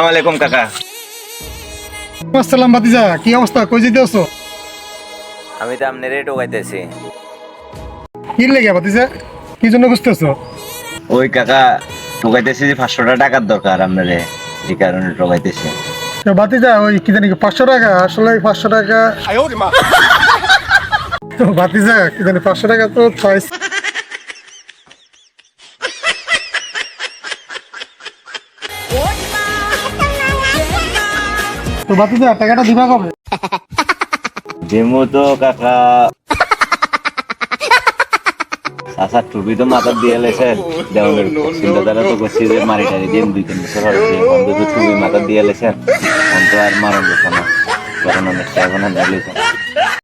আসসালামু আলাইকুম কাকা। আসসালাম ভাতিজা, কি অবস্থা? কই যেতে আছো? আমি তো আপনার রেট ওগাইতেছি। কি লেগে ভাতিজা? কি জন্য বুঝতেছো? ওই কাকা টোকাইতেছি যে 500 টাকার দরকার আপনারে, এই কারণে টোকাইতেছি। ভাতিজা ওই কি জানি 500 টাকা, আসলে 500 টাকা তো ভাতিজা কি জানি 500 টাকা তো চয়েস। তো ভাতিজা টাকাটা দিবা কবে? যেমু তো কাকা চাচার টুপি তো মাথা দিয়ে লেছেন, দেওয়ালের চিন্তাধারা তো করছি যে মারি টারি দিন 2-3 বছর হবে, অন্তত টুপি মাথা দিয়ে লেছেন, অন্ত আর মারণ যেত না, কারণ অনেক টাকা না